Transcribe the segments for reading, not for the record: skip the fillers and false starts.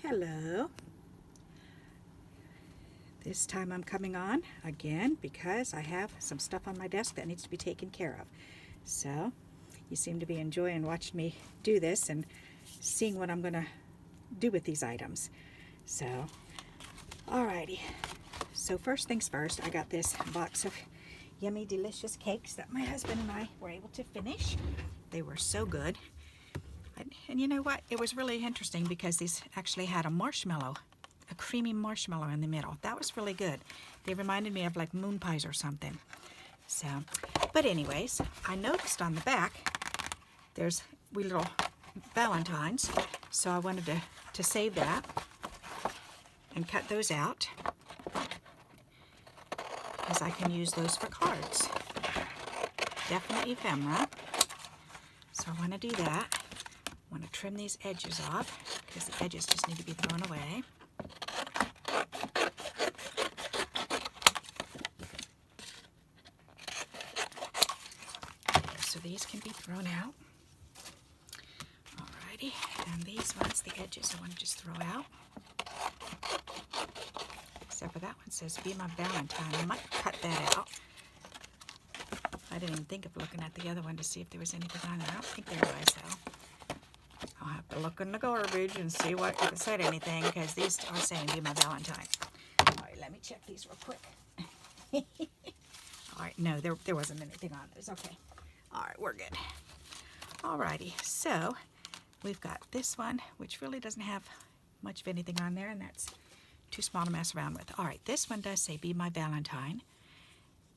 Hello. This time I'm coming on again because I have some stuff on my desk that needs to be taken care of. So you seem to be enjoying watching me do this and seeing what I'm going to do with these items. So, alrighty. So first things first, I got this box of yummy, delicious cakes that my husband and I were able to finish. They were so good. And you know what? It was really interesting because these actually had a creamy marshmallow in the middle. That was really good. They reminded me of like moon pies or something. So, but anyways, I noticed on the back there's wee little valentines. So I wanted to save that and cut those out because I can use those for cards. Definitely ephemera. So I want to do that. I want to trim these edges off because the edges just need to be thrown away. So these can be thrown out. Alrighty, and these ones, the edges, I want to just throw out. Except for that one says Be My Valentine. I might cut that out. I didn't even think of looking at the other one to see if there was anything on there. I don't think there was though. I'll have to look in the garbage and see if it said anything because these are saying Be My Valentine. Alright, let me check these real quick. Alright, no, there wasn't anything on those. Okay. Alright, we're good. Alrighty, so we've got this one, which really doesn't have much of anything on there, and that's too small to mess around with. Alright, this one does say Be My Valentine.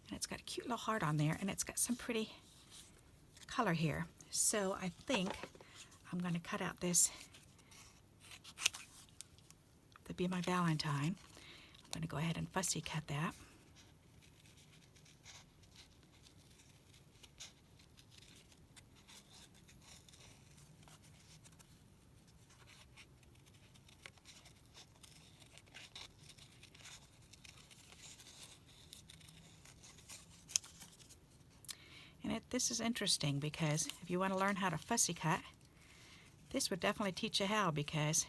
And it's got a cute little heart on there, and it's got some pretty color here. So I think I'm going to cut out the Be My Valentine. I'm going to go ahead and fussy cut that. And this is interesting because if you want to learn how to fussy cut, this would definitely teach you how because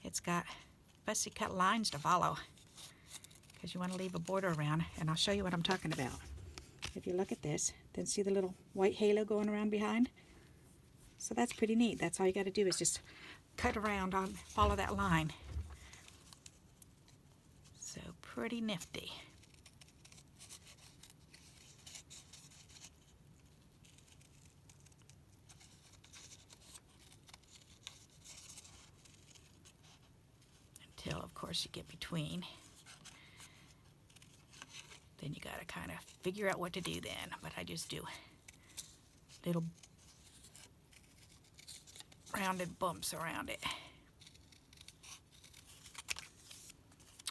it's got fussy cut lines to follow because you want to leave a border around, and I'll show you what I'm talking about. If you look at this, then see the little white halo going around behind? So that's pretty neat. That's all you got to do is just cut around follow that line. So pretty nifty. Until, of course, you get between. Then you got to kind of figure out what to do then. But I just do little rounded bumps around it.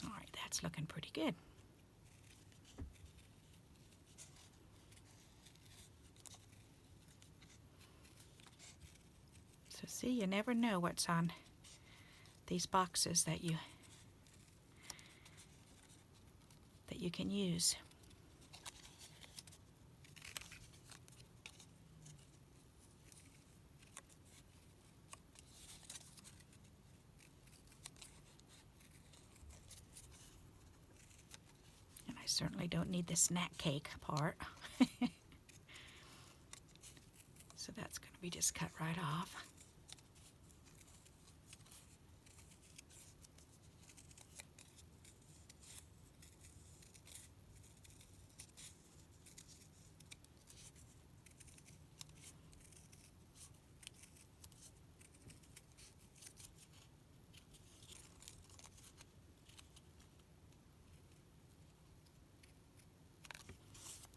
All right, that's looking pretty good. So see, you never know what's on these boxes that you can use. And I certainly don't need the snack cake part. So that's going to be just cut right off.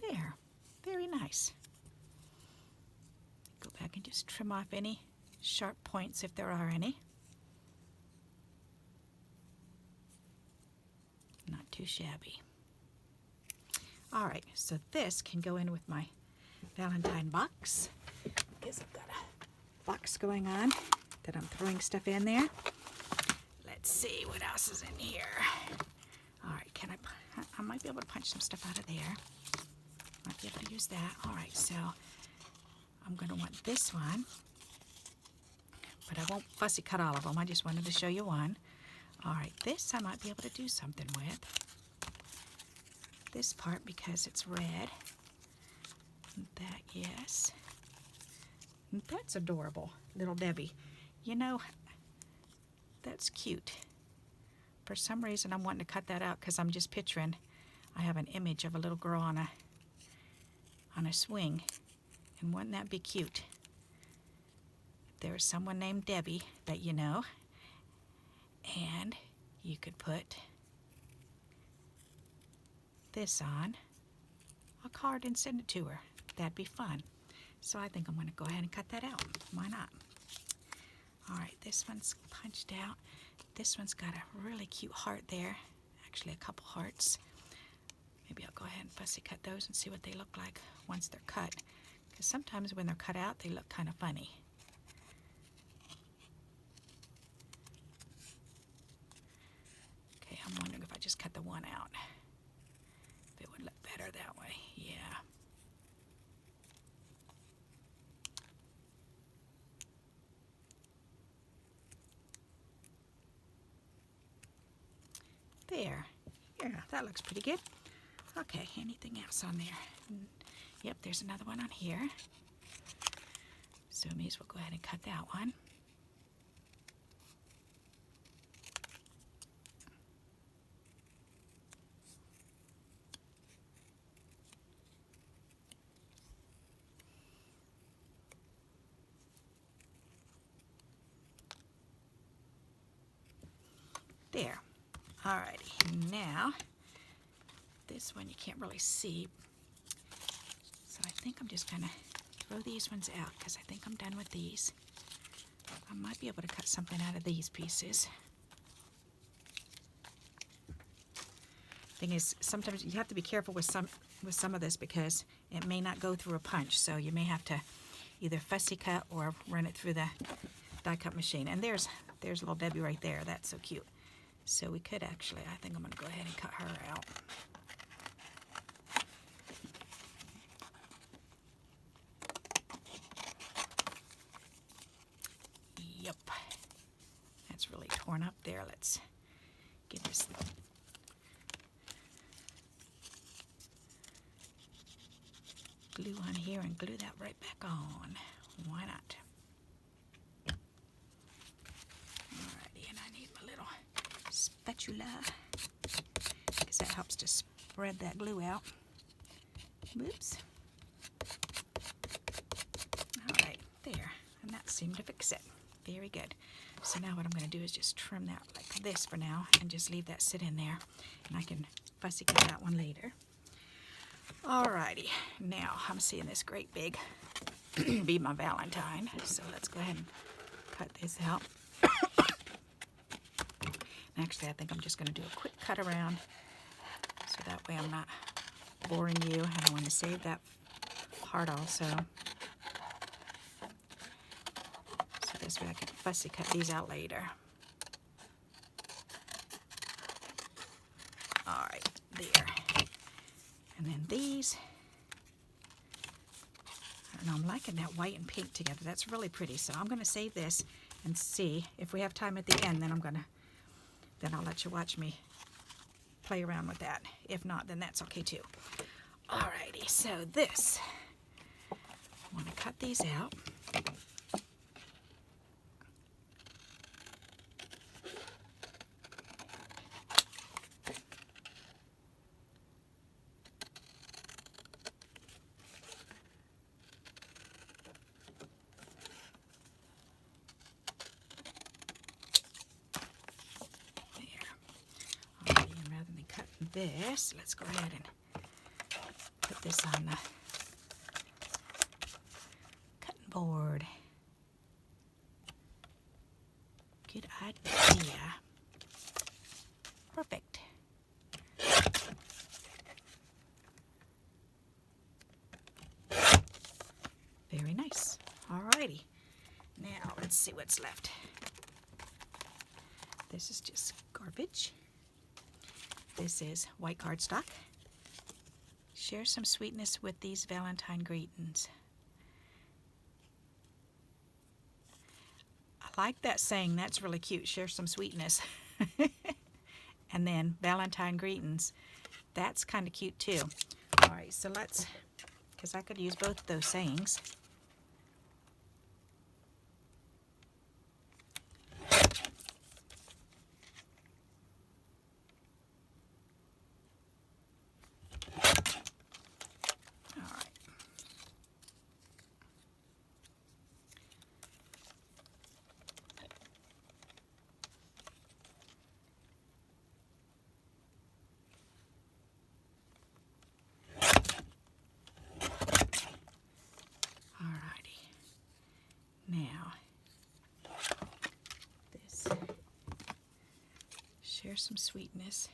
There, very nice. Go back and just trim off any sharp points if there are any. Not too shabby. All right, so this can go in with my Valentine box because I've got a box going on that I'm throwing stuff in there. Let's see what else is in here. All right, I might be able to punch some stuff out of there. Might be able to use that. All right, so I'm going to want this one but I won't fussy cut all of them. I just wanted to show you one. All right, this I might be able to do something with. This part because it's red. That, yes. That's adorable, little Debbie. You know, that's cute. For some reason, I'm wanting to cut that out because I'm just picturing, I have an image of a little girl on a swing. And wouldn't that be cute? There's someone named Debbie that you know. And you could put this on a card and send it to her. That'd be fun. So I think I'm going to go ahead and cut that out. Why not? All right, this one's punched out. This one's got a really cute heart there. Actually, a couple hearts. Maybe I'll go ahead and fussy cut those and see what they look like once they're cut. Because sometimes when they're cut out, they look kind of funny. Okay, I'm wondering if I just cut the one out. If it would look better that way. Yeah. There. Yeah, that looks pretty good. Okay, anything else on there? Yep, there's another one on here. So I may as well go ahead and cut that one. There. Alrighty, now this one you can't really see, so I think I'm just gonna throw these ones out because I think I'm done with these. I might be able to cut something out of these pieces. Thing is, sometimes you have to be careful with some of this because it may not go through a punch, so you may have to either fussy cut or run it through the die cut machine. And there's little Debbie right there. That's so cute. So we could actually, I think I'm going to go ahead and cut her out. Yep. That's really torn up there. Let's get this glue on here and glue that right back on. Why not? Alrighty, and I need my little spatula because that helps to spread that glue out. Whoops. Alright, there. And that seemed to fix it. Very good. So now what I'm going to do is just trim that like this for now and just leave that sit in there. And I can fussy cut that one later. Alrighty, now I'm seeing this great big be my Valentine. So let's go ahead and cut this out. Actually, I think I'm just going to do a quick cut around so that way I'm not boring you, and I want to save that part also. So this way I can fussy cut these out later. Alright, there. And then these, I don't know, I'm liking that white and pink together. That's really pretty. So I'm going to save this and see if we have time at the end, then I'll let you watch me play around with that. If not, then that's okay too. Alrighty, so this, I want to cut these out. This, let's go ahead and put this on the cutting board. Good idea. Perfect. Very nice. Alrighty. Now let's see what's left. This is just garbage. This is white cardstock. Share some sweetness with these Valentine greetings. I like that saying. That's really cute. Share some sweetness. And then Valentine greetings. That's kind of cute too. All right, so let's, because I could use both of those sayings. Now, this, share some sweetness,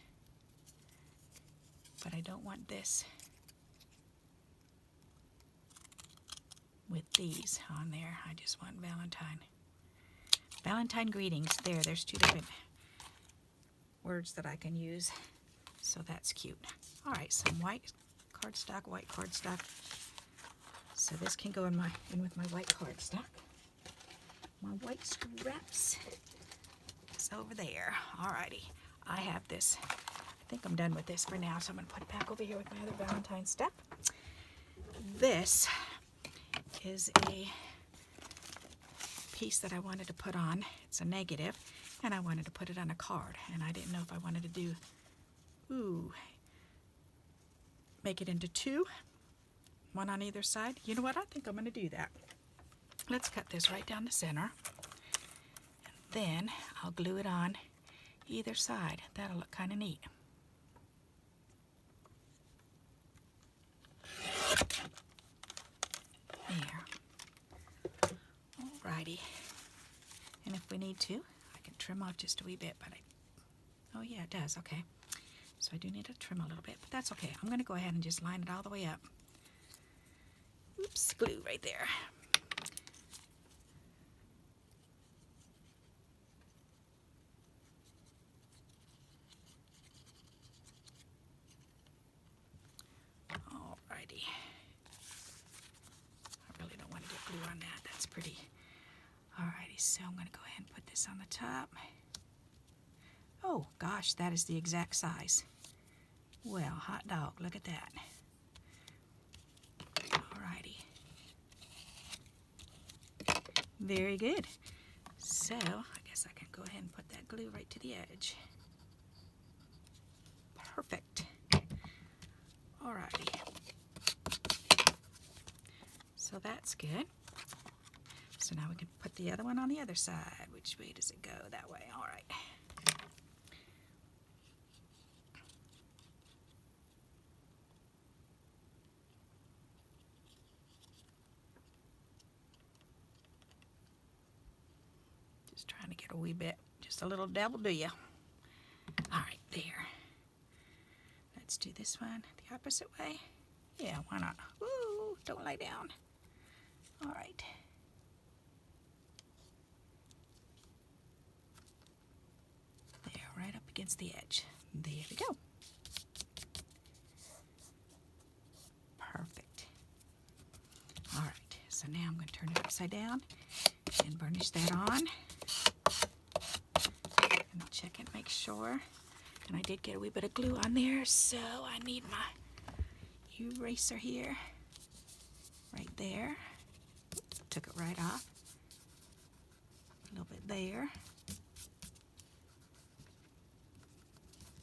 but I don't want this with these on there. I just want Valentine. Valentine greetings. There's two different words that I can use, so that's cute. All right, some white cardstock, white cardstock. So this can go in with my white cardstock. My white scraps is over there. Alrighty, I have this. I think I'm done with this for now, so I'm going to put it back over here with my other Valentine stuff. This is a piece that I wanted to put on. It's a negative, and I wanted to put it on a card, and I didn't know if I wanted to do, make it into two, one on either side. You know what? I think I'm going to do that. Let's cut this right down the center, and then I'll glue it on either side. That'll look kind of neat. There. Alrighty. And if we need to, I can trim off just a wee bit, but oh yeah, it does, okay. So I do need to trim a little bit, but that's okay. I'm going to go ahead and just line it all the way up. Oops, glue right there. Alrighty. I really don't want to get glue on that. That's pretty. Alrighty, so I'm going to go ahead and put this on the top. Oh gosh, that is the exact size. Well, hot dog, look at that. Alrighty. Very good. So, I guess I can go ahead and put that glue right to the edge. Perfect. Alrighty. So that's good. So now we can put the other one on the other side. Which way does it go? That way. Alright. Just trying to get a wee bit, just a little dabble, do ya? Alright, there. Let's do this one the opposite way. Yeah, why not? Woo, don't lie down. Alright. There, right up against the edge. There we go. Perfect. Alright, so now I'm going to turn it upside down and burnish that on. And I'll check it, make sure. And I did get a wee bit of glue on there, so I need my eraser here. Right there. Took it right off. A little bit there.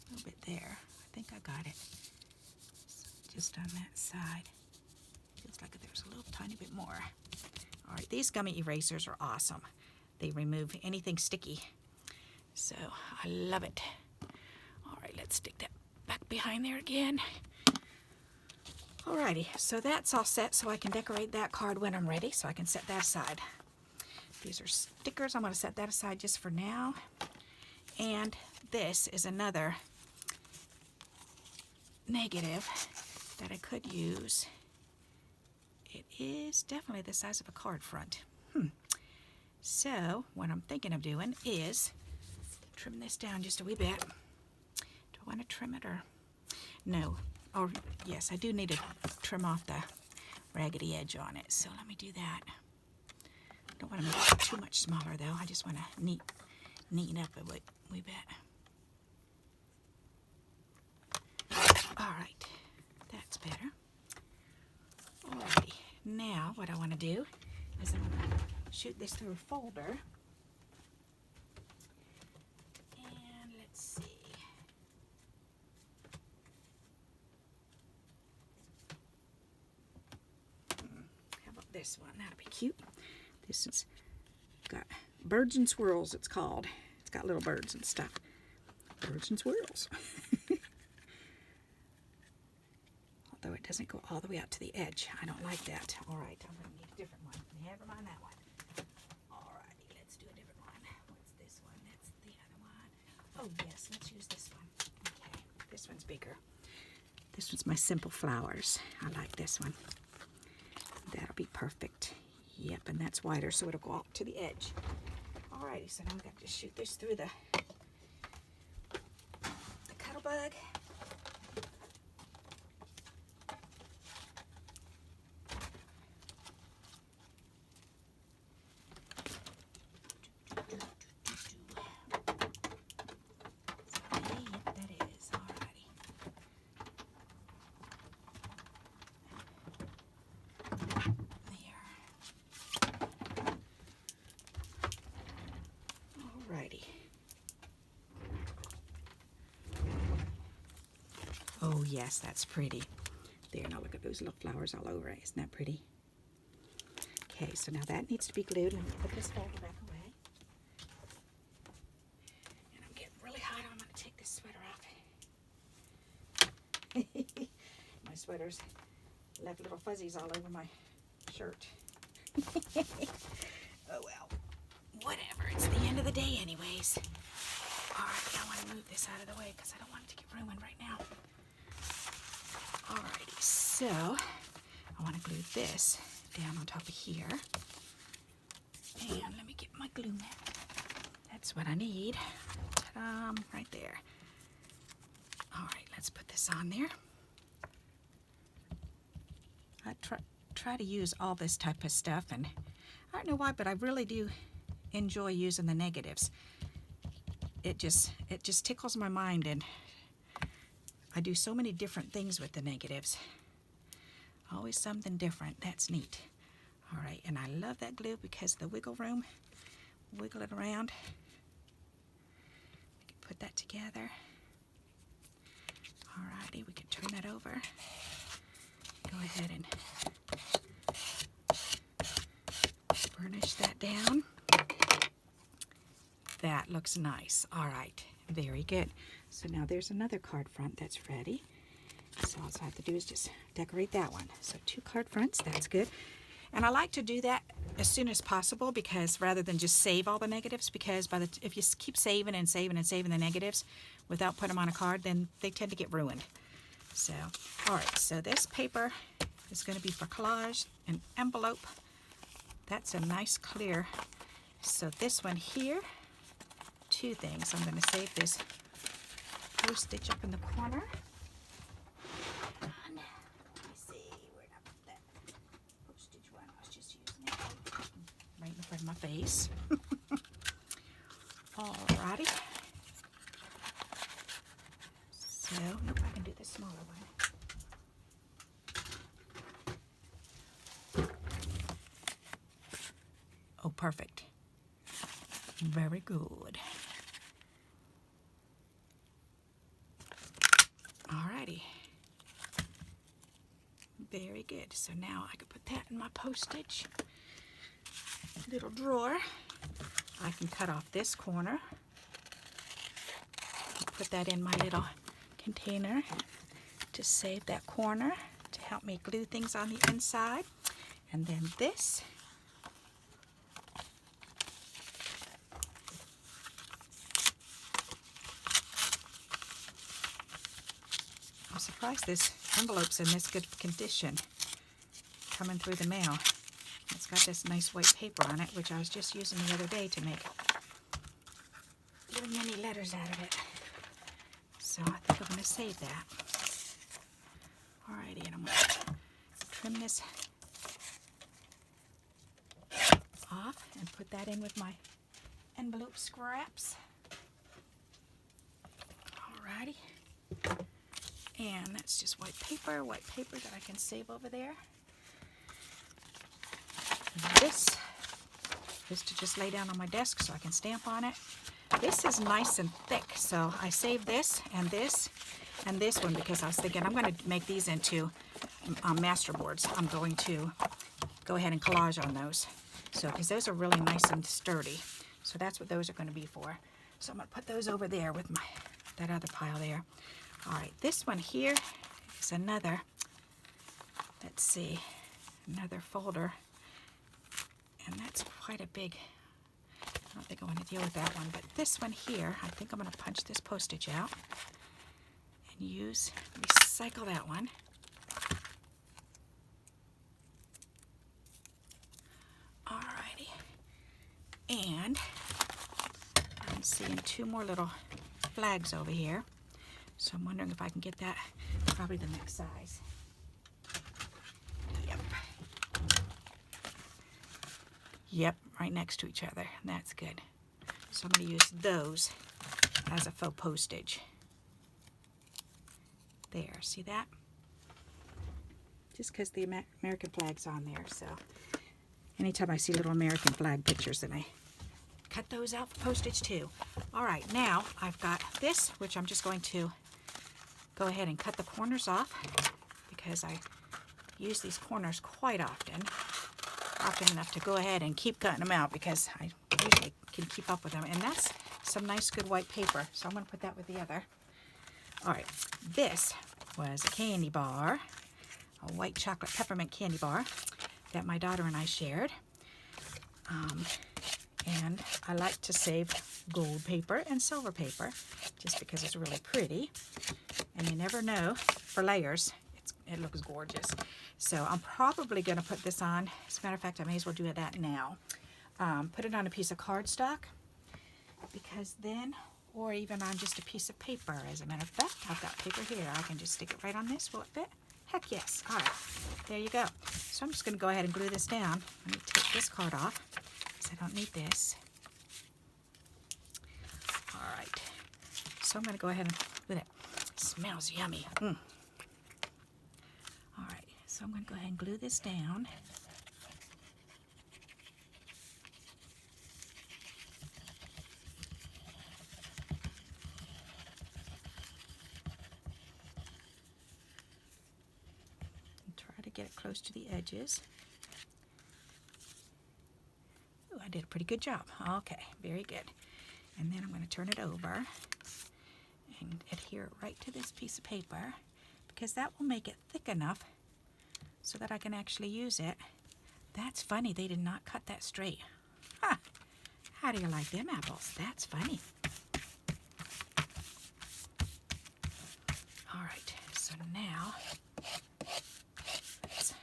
A little bit there. I think I got it. So just on that side. Feels like there's a little tiny bit more. Alright, these gummy erasers are awesome. They remove anything sticky. So, I love it. Alright, let's stick that back behind there again. Alrighty, so that's all set, so I can decorate that card when I'm ready, so I can set that aside. These are stickers. I'm going to set that aside just for now. And this is another negative that I could use. It is definitely the size of a card front. So, what I'm thinking of doing is trim this down just a wee bit. Do I want to trim it or... No. Or, yes, I do need to trim off the raggedy edge on it. So let me do that. Don't want to make it too much smaller though. I just want to neaten up a wee bit. All right, that's better. Alrighty, now what I want to do is I'm going to shoot this through a folder. And let's see. How about this one? That'll be cute. This has got birds and swirls, it's called. It's got little birds and stuff. Birds and swirls. Although it doesn't go all the way out to the edge. I don't like that. All right, I'm going to need a different one. Never mind that one. All righty, let's do a different one. What's this one? That's the other one. Oh, yes, let's use this one. Okay, this one's bigger. This one's my simple flowers. I like this one. That'll be perfect. Yep, and that's wider, so it'll go out to the edge. All righty, so now I've got to shoot this through the cuddle bug. Oh yes, that's pretty. There, now look at those little flowers all over it. Isn't that pretty? Okay, so now that needs to be glued. Let me put this folder back away. And I'm getting really hot. I'm going to take this sweater off. My sweater's left little fuzzies all over my shirt. Oh well, whatever. It's the end of the day anyways. All right, I want to move this out of the way because I don't want it to get ruined right now. Alrighty, so I want to glue this down on top of here. And let me get my glue mat. That's what I need. Right there. Alright, let's put this on there. I try to use all this type of stuff, and I don't know why, but I really do enjoy using the negatives. It just tickles my mind, and I do so many different things with the negatives. Always something different. That's neat. All right, and I love that glue because of the wiggle room. Wiggle it around. We can put that together. All righty, we can turn that over. Go ahead and burnish that down. That looks nice. All right, very good. So now there's another card front that's ready. So all I have to do is just decorate that one. So 2 card fronts, that's good. And I like to do that as soon as possible, because rather than just save all the negatives, because if you keep saving and saving and saving the negatives without putting them on a card, then they tend to get ruined. So, all right, so this paper is going to be for collage, an envelope. That's a nice clear. So this one here, 2 things. I'm going to save this postage up in the corner. Let me see, where did I put that postage one? I was just using it right in front of my face. Alrighty. So, nope, I can do the smaller one. Oh, perfect. Very good. Alrighty. Very good. So now I can put that in my postage little drawer. I can cut off this corner. Put that in my little container to save that corner to help me glue things on the inside. And then this. I'm surprised this envelope's in this good condition coming through the mail. It's got this nice white paper on it, which I was just using the other day to make little mini letters out of it. So I think I'm going to save that. Alrighty, and I'm going to trim this off, and put that in with my envelope scraps. Alrighty. And that's just white paper that I can save over there. This is to just lay down on my desk so I can stamp on it. This is nice and thick, so I saved this and this and this one because I was thinking I'm going to make these into master boards. I'm going to go ahead and collage on those. So, because those are really nice and sturdy. So that's what those are going to be for. So I'm going to put those over there with that other pile there. All right, this one here is another, let's see, another folder. And that's quite a big, I don't think I want to deal with that one. But this one here, I think I'm going to punch this postage out and recycle that one. Alrighty. And I'm seeing two more little flags over here. So I'm wondering if I can get that probably the next size. Yep, right next to each other. That's good. So I'm going to use those as a faux postage. There, see that? Just because the American flag's on there, so anytime I see little American flag pictures, then I cut those out for postage too. All right, now I've got this, which I'm just going to go ahead and cut the corners off because I use these corners quite often enough to go ahead and keep cutting them out because I usually can keep up with them. And that's some nice good white paper, so I'm going to put that with the other. All right, this was a candy bar, a white chocolate peppermint candy bar that my daughter and I shared. And I like to save gold paper and silver paper just because it's really pretty. And you never know, for layers, it looks gorgeous. So I'm probably going to put this on. As a matter of fact, I may as well do that now. Put it on a piece of cardstock because then, or even on just a piece of paper. As a matter of fact, I've got paper here. I can just stick it right on this. Will it fit? Heck yes. All right. There you go. So I'm just going to go ahead and glue this down. Let me take this card off because I don't need this. All right. So I'm going to go ahead and glue it. Smells yummy. All right. So I'm going to go ahead and glue this down. And try to get it close to the edges. Ooh, I did a pretty good job. Okay, very good. And then I'm going to turn it over and adhere it right to this piece of paper because that will make it thick enough so that I can actually use it. That's funny, they did not cut that straight. Huh. How do you like them apples? That's funny. All right, so now let's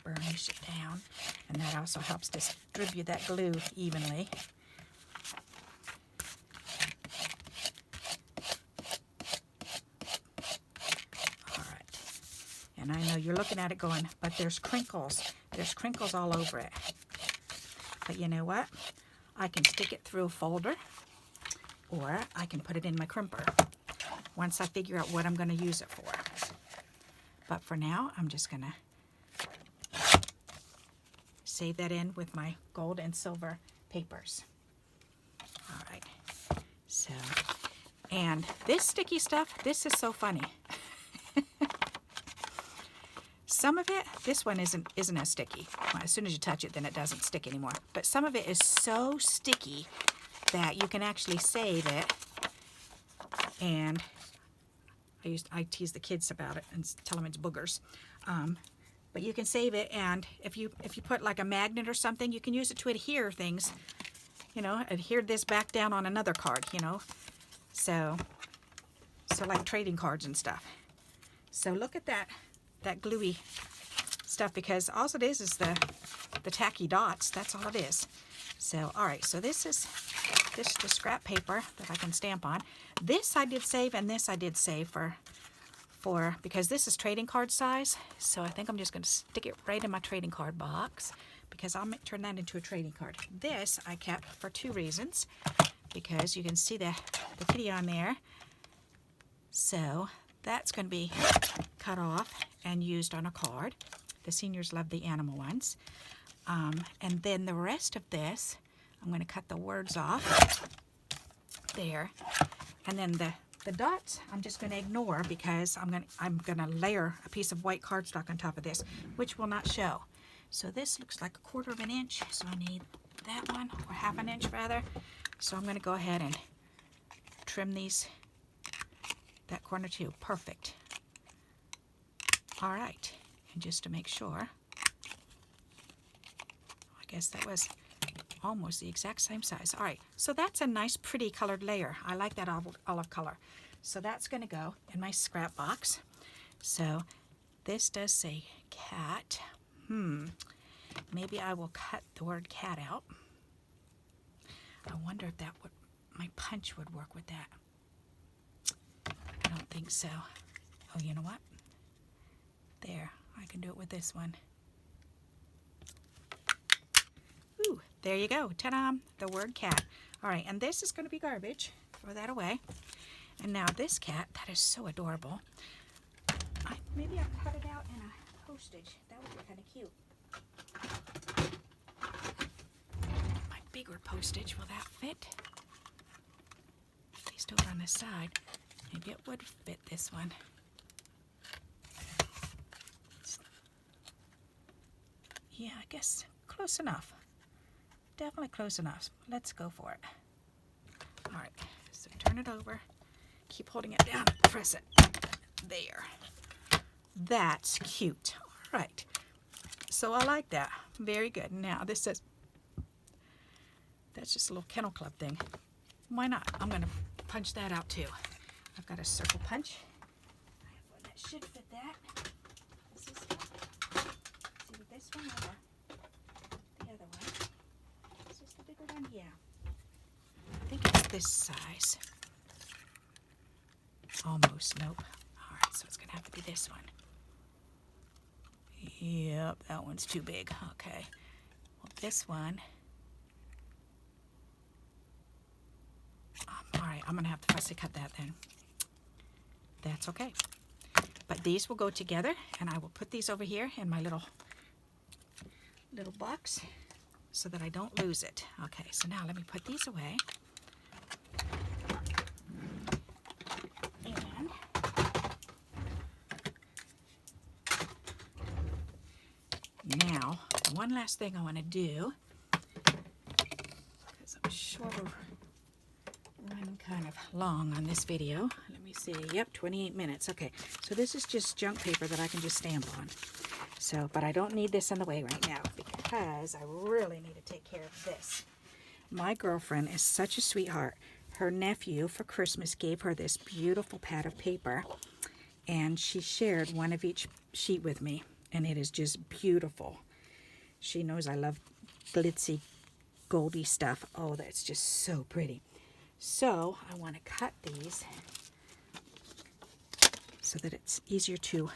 burnish it down, and that also helps distribute that glue evenly. And I know you're looking at it going, but there's crinkles. There's crinkles all over it. But you know what? I can stick it through a folder, or I can put it in my crimper once I figure out what I'm going to use it for. But for now, I'm just going to save that in with my gold and silver papers. All right. So, and this sticky stuff, this is so funny. Some of it, this one isn't as sticky. Well, as soon as you touch it, then it doesn't stick anymore. But some of it is so sticky that you can actually save it. And I tease the kids about it and tell them it's boogers. But you can save it, and if you put like a magnet or something, you can use it to adhere things. You know, adhere this back down on another card. You know, so like trading cards and stuff. So look at that gluey stuff, because all it is the tacky dots. That's all it is. So all right, so this is the scrap paper that I can stamp on. This I did save, and this I did save for because this is trading card size. So I think I'm just going to stick it right in my trading card box because I'll turn that into a trading card. This I kept for 2 reasons, because you can see the kitty on there. So that's going to be cut off and used on a card. The seniors love the animal ones. And then the rest of this, I'm going to cut the words off there. And then the dots I'm just going to ignore, because I'm going to layer a piece of white cardstock on top of this, which will not show. So this looks like 1/4 of an inch, so I need that one, or 1/2 an inch rather. So I'm going to go ahead and trim that corner too. Perfect. All right, and just to make sure, I guess that was almost the exact same size. All right, so that's a nice pretty colored layer. I like that olive color. So that's going to go in my scrap box. So this does say cat. Maybe I will cut the word cat out. I wonder if my punch would work with that. I don't think so. Oh, you know what? There, I can do it with this one. Ooh, there you go. Ta-da! The word cat. All right, and this is going to be garbage. Throw that away. And now this cat, that is so adorable. Maybe I'll cut it out in a postage. That would be kind of cute. My bigger postage, will that fit? At least over on the side. Maybe it would fit this one. Yeah, I guess close enough. Definitely close enough. Let's go for it. All right, so turn it over. Keep holding it down. Press it. There. That's cute. All right. So I like that. Very good. Now this says, that's just a little kennel club thing. Why not? I'm going to punch that out too. I've got a circle punch. I have one that should fit that. Is this one? See with this one or the other one? Is this the bigger one? Yeah. I think it's this size. Almost. Nope. All right, so it's going to have to be this one. Yep, that one's too big. Okay. Well, this one. All right, I'm going to have to fussy cut that then. That's okay. But these will go together, and I will put these over here in my little box so that I don't lose it. Okay, so now let me put these away. And now, one last thing I want to do, because I'm sure we're running kind of long on this video. Let me see. Yep, 28 minutes. Okay, so this is just junk paper that I can just stamp on. So, but I don't need this in the way right now because I really need to take care of this. My girlfriend is such a sweetheart. Her nephew for Christmas gave her this beautiful pad of paper, and she shared one of each sheet with me, and it is just beautiful. She knows I love glitzy, goldy stuff. Oh, that's just so pretty. So I want to cut these so that it's easier to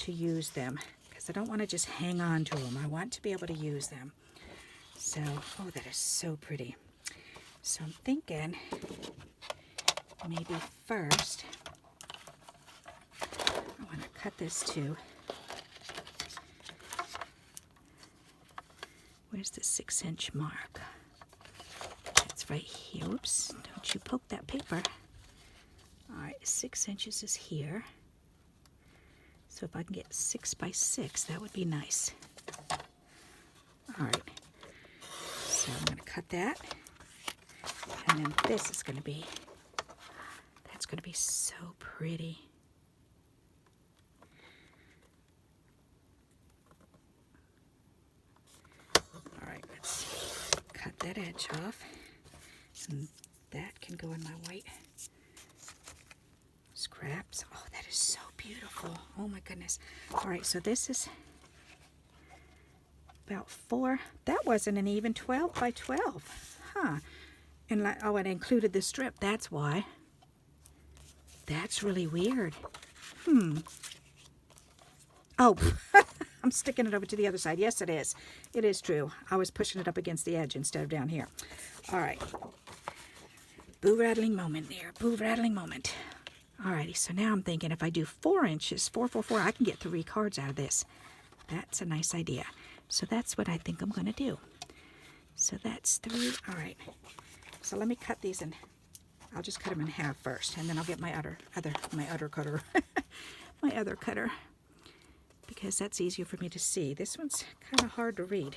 use them, because I don't want to just hang on to them. I want to be able to use them. So, oh, that is so pretty. So I'm thinking maybe first I want to cut this too. Where's the 6-inch mark? It's right here. Oops, don't you poke that paper. All right, 6 inches is here. So if I can get 6 by 6, that would be nice. All right, so I'm going to cut that. And then this is going to be, that's going to be so pretty. All right, let's cut that edge off. And that can go in my white scraps. Oh, that is so beautiful. Oh my goodness. All right, so this is about 4. That wasn't an even 12 by 12. Huh. And like, oh, it included the strip. That's why. That's really weird. Oh, I'm sticking it over to the other side. Yes, it is. It is true. I was pushing it up against the edge instead of down here. All right. Boo rattling moment there. Boo rattling moment. Alrighty, so now I'm thinking if I do 4 inches, 4, 4, 4, I can get 3 cards out of this. That's a nice idea. So that's what I think I'm going to do. So that's 3. All right. So let me cut these in. I'll just cut them in half first, and then I'll get my other cutter, my other cutter, because that's easier for me to see. This one's kind of hard to read.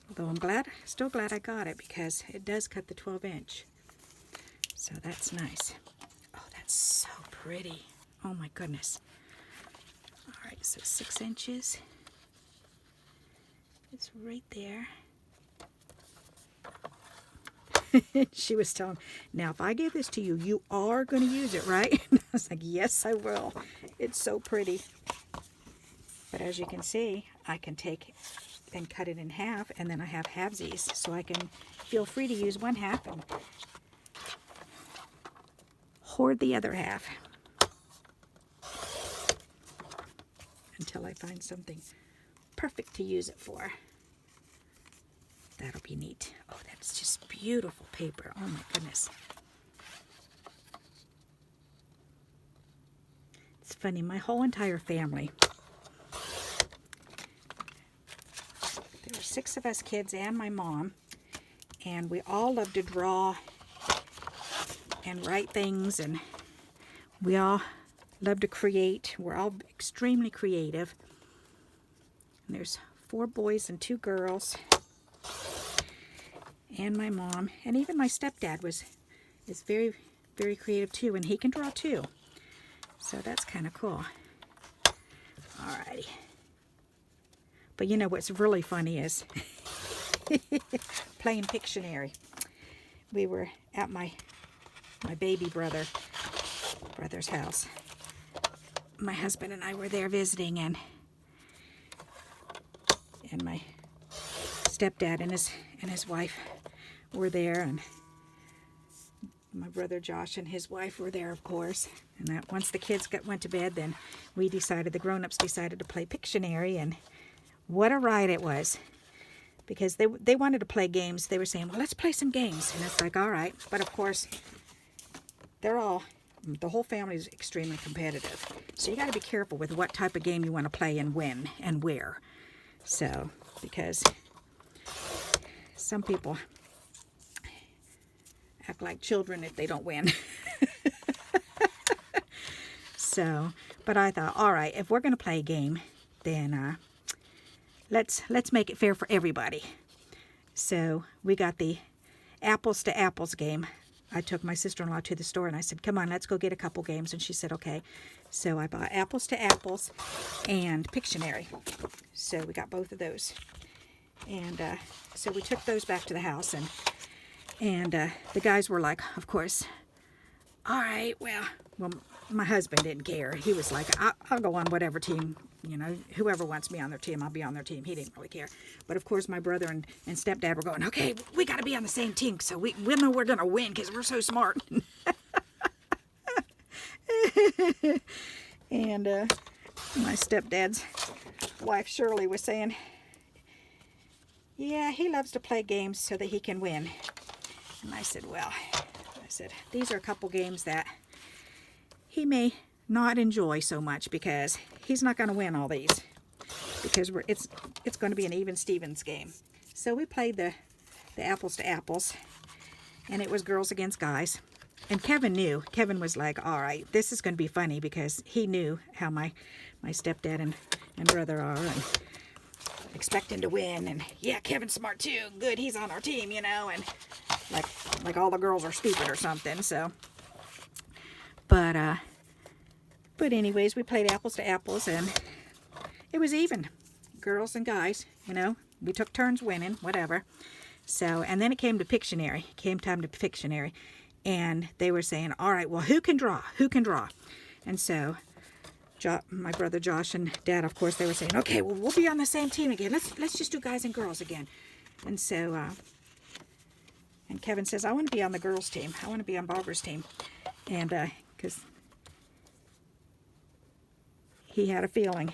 Although I'm still glad I got it, because it does cut the 12-inch. So that's nice. Oh, that's so pretty. Oh my goodness. All right, so 6 inches. It's right there. She was telling, now if I give this to you, you are going to use it, right? I was like, yes, I will. It's so pretty. But as you can see, I can take and cut it in half, and then I have halvesies, so I can feel free to use one half and hoard the other half until I find something perfect to use it for. That'll be neat. Oh, that's just beautiful paper. Oh my goodness. It's funny, my whole entire family, there were 6 of us kids and my mom, and we all love to draw and write things, and we all love to create. We're all extremely creative. And there's 4 boys and 2 girls, and my mom, and even my stepdad is very, very creative too, and he can draw too. So that's kind of cool. Alrighty. But you know what's really funny is playing Pictionary. We were at my baby brother's house. My husband and I were there visiting, and my stepdad and his wife were there, and my brother Josh and his wife were there, of course. And that once the kids went to bed, then the grown-ups decided to play Pictionary, and what a ride it was. Because they wanted to play games. They were saying, well, let's play some games. And it's like, all right. But of course, the whole family is extremely competitive. So you got to be careful with what type of game you want to play and when and where. So, because some people act like children if they don't win. So, but I thought, all right, if we're going to play a game, then let's make it fair for everybody. So we got the apples to apples game. I took my sister-in-law to the store and I said, come on, let's go get a couple games. And she said, okay. So I bought apples to apples and Pictionary. So we got both of those. And so we took those back to the house, and the guys were like, of course, all right, well, my husband didn't care. He was like, I'll go on whatever team, whoever wants me on their team, I'll be on their team. He didn't really care. But of course, my brother and stepdad were going, okay, we got to be on the same team, so we know we're going to win because we're so smart. And my stepdad's wife, Shirley, was saying, yeah, he loves to play games so that he can win. And I said, these are a couple games that he may not enjoy so much because he's not going to win all these, because it's going to be an even Stevens game. So we played the apples to apples, and it was girls against guys. And Kevin knew. Kevin was like, all right, this is going to be funny, because he knew how my stepdad and brother are, and expecting to win. And yeah, Kevin's smart too. Good, he's on our team, and like all the girls are stupid or something. So, but anyways, we played apples to apples, and it was even, girls and guys. We took turns winning, whatever. So, and then it came to Pictionary. Came time to Pictionary. And they were saying, all right, well, who can draw? Who can draw? And so my brother Josh and Dad, of course, they were saying, okay, well, we'll be on the same team again. Let's just do guys and girls again. And so, and Kevin says, I want to be on the girls' team. I want to be on Barbara's team. And because he had a feeling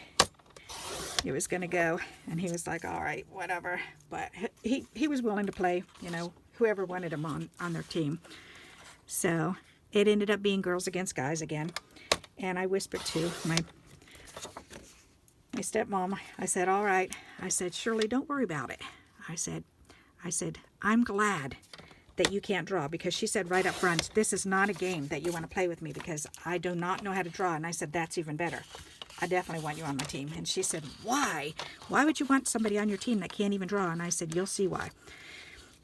it was going to go. And he was like, all right, whatever. But he was willing to play, you know, whoever wanted him on their team. So it ended up being girls against guys again. And I whispered to my stepmom, I said, all right. I said, Shirley, don't worry about it. I said, I'm glad that you can't draw, because she said right up front, this is not a game that you want to play with me because I do not know how to draw. And I said, that's even better. I definitely want you on my team. And she said, why? Why would you want somebody on your team that can't even draw? And I said, you'll see why.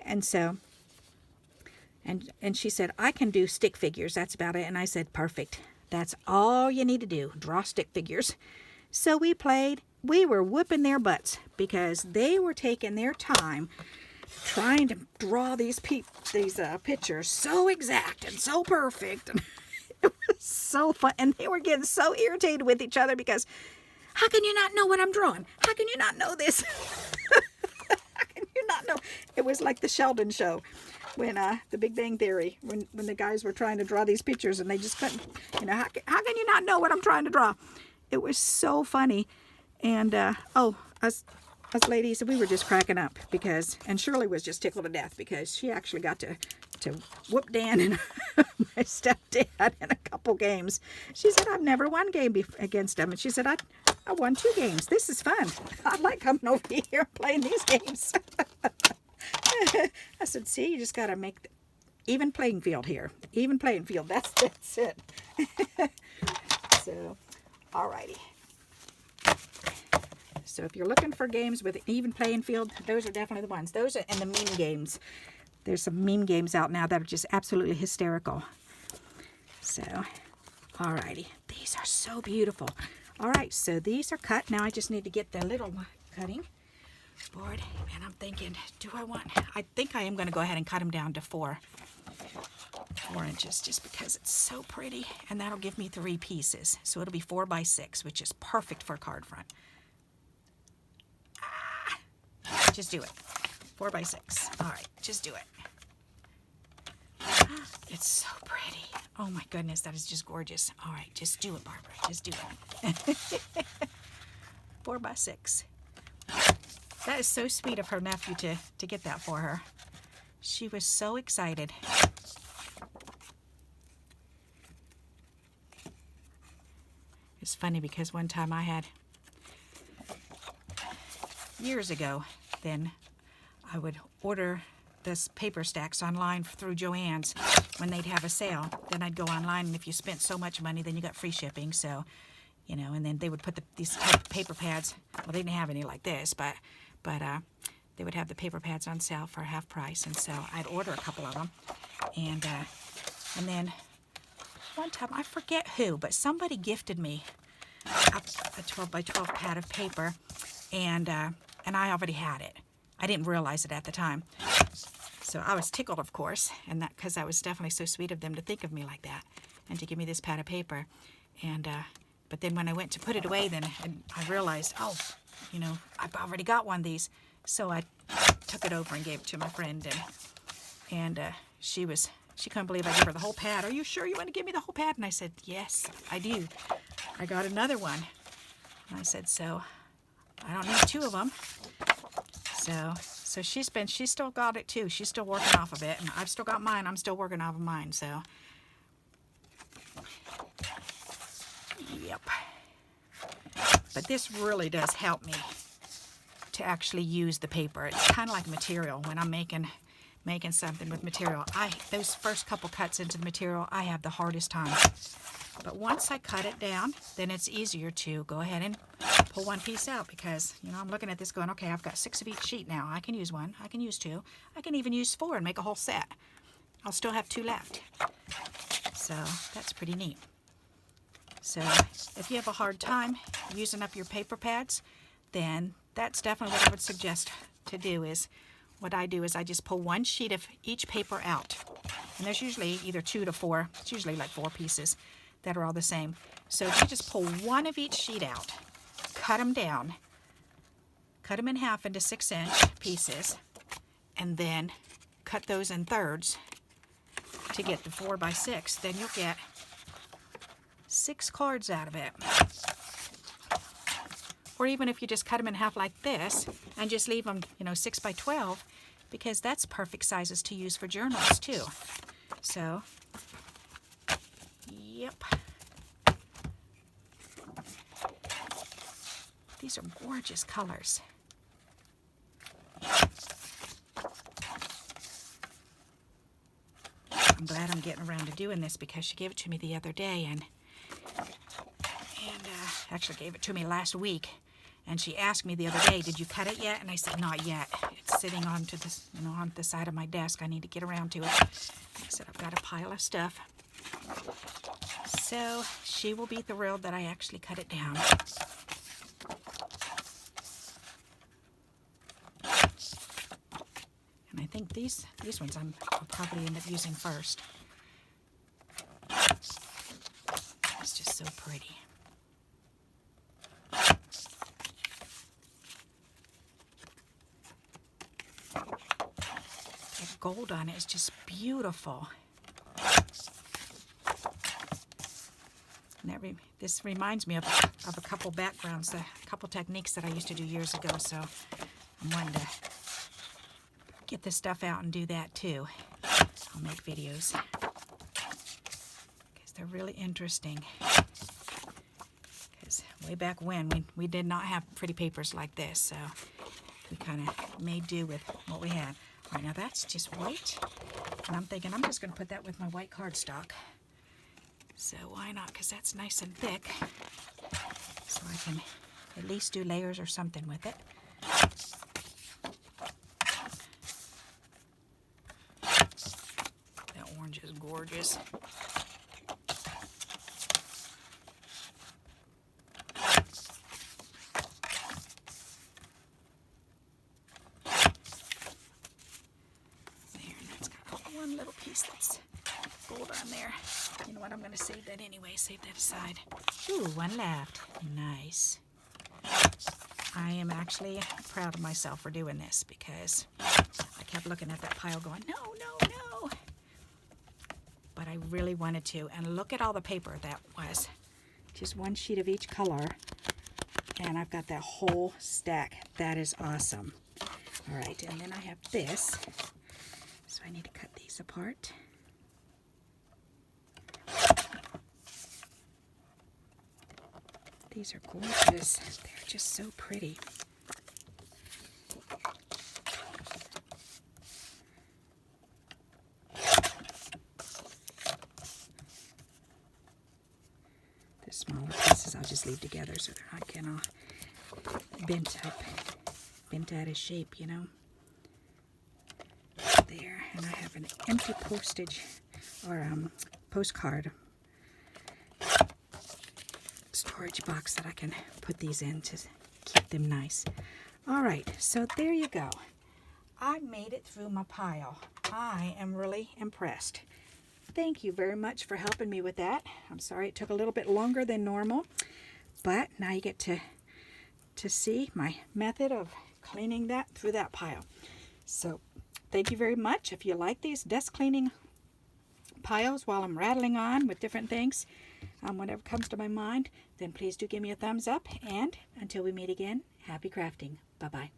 And so, and she said, I can do stick figures. That's about it. And I said, perfect. That's all you need to do. Draw stick figures. So we played. We were whooping their butts because they were taking their time trying to draw these pictures so exact and so perfect. And it was so fun. And they were getting so irritated with each other because, how can you not know what I'm drawing? How can you not know this? How can you not know? It was like the Sheldon show when the Big Bang Theory, when the guys were trying to draw these pictures and they just couldn't, you know, how can you not know what I'm trying to draw? It was so funny. And us ladies, we were just cracking up because, and Shirley was just tickled to death because she actually got to whoop Dan and my stepdad in a couple games. She said, I've never won a game against them. And she said, I won 2 games. This is fun. I like coming over here and playing these games. I said, see, you just got to make even playing field here. Even playing field. That's it. So, alrighty. So if you're looking for games with an even playing field, those are definitely the ones. Those are, and the meme games. There's some meme games out now that are just absolutely hysterical. So, alrighty. These are so beautiful. Alright, so these are cut. Now I just need to get the little cutting board. And I'm thinking, I think I am going to go ahead and cut them down to 4 inches just because it's so pretty. And that'll give me 3 pieces. So it'll be 4 by 6, which is perfect for a card front. Just do it. 4 by 6. All right, just do it. It's so pretty. Oh my goodness, that is just gorgeous. All right, just do it, Barbara. Just do it. 4 by 6. That is so sweet of her nephew to get that for her. She was so excited. It's funny because one time I had, years ago, then I would order this paper stacks online through Joann's when they'd have a sale. Then I'd go online, and if you spent so much money, then you got free shipping. So, you know, and then they would put these paper pads. Well, they didn't have any like this, but they would have the paper pads on sale for half price. And so I'd order a couple of them, and then one time, I forget who, but somebody gifted me a 12 by 12 pad of paper, and I already had it. I didn't realize it at the time. So I was tickled, of course, and that because that was definitely so sweet of them to think of me like that and to give me this pad of paper. And but then when I went to put it away, then I realized, oh, you know, I've already got one of these. So I took it over and gave it to my friend, and she couldn't believe I gave her the whole pad. Are you sure you want to give me the whole pad? And I said, yes, I do. I got another one. And I said, so I don't need 2 of them. So she's still got it too. She's still working off of it, and I've still got mine. I'm still working off of mine. So, yep. But this really does help me to actually use the paper. It's kind of like material when I'm making something with material. Those first couple cuts into the material, I have the hardest time. But once I cut it down, then it's easier to go ahead and pull one piece out because, you know, I'm looking at this going, okay, I've got 6 of each sheet now. I can use 1. I can use 2. I can even use 4 and make a whole set. I'll still have 2 left. So that's pretty neat. So if you have a hard time using up your paper pads, then that's definitely what I would suggest to do is, what I do is I just pull 1 sheet of each paper out. And there's usually either 2 to 4. It's usually like 4 pieces that are all the same. So if you just pull 1 of each sheet out, cut them down, cut them in half into 6-inch pieces, and then cut those in thirds to get the 4 by 6, then you'll get 6 cards out of it. or even if you just cut them in half like this and just leave them, 6 by 12, because that's perfect sizes to use for journals too. So, yep. These are gorgeous colors. I'm glad I'm getting around to doing this because she gave it to me the other day, and actually gave it to me last week. And she asked me the other day, "Did you cut it yet?" And I said, "Not yet. It's sitting onto this, on the side of my desk. I need to get around to it." I said, "I've got a pile of stuff." So she will be thrilled that I actually cut it down. And I think these ones I'll probably end up using first. It's just so pretty. The gold on it is just beautiful. And this reminds me of a couple backgrounds, a couple techniques that I used to do years ago, so I'm wanting to get this stuff out and do that too. I'll make videos because they're really interesting. Because way back when, we did not have pretty papers like this, so we kind of made do with what we had. All right, now that's just white, and I'm thinking I'm just going to put that with my white cardstock. So why not? Because that's nice and thick, so I can at least do layers or something with it. That orange is gorgeous. There, and that's got one little piece that's gold on there. You know what, I'm going to save that anyway. Save that aside. Ooh, one left. Nice. I am actually proud of myself for doing this because I kept looking at that pile going, no, no, no. But I really wanted to. And look at all the paper that was. Just one sheet of each color. And I've got that whole stack. That is awesome. All right, and then I have this. So I need to cut these apart. These are gorgeous. They're just so pretty. The smaller pieces I'll just leave together so they're not getting all bent out of shape, There, and I have an empty postage or postcard storage box that I can put these in to keep them nice. All right, so there you go. I made it through my pile. I am really impressed. Thank you very much for helping me with that. I'm sorry it took a little bit longer than normal, but now you get to see my method of cleaning that through that pile. So thank you very much. If you like these desk cleaning piles while I'm rattling on with different things, whatever comes to my mind, then please do give me a thumbs up. And until we meet again, happy crafting. Bye-bye.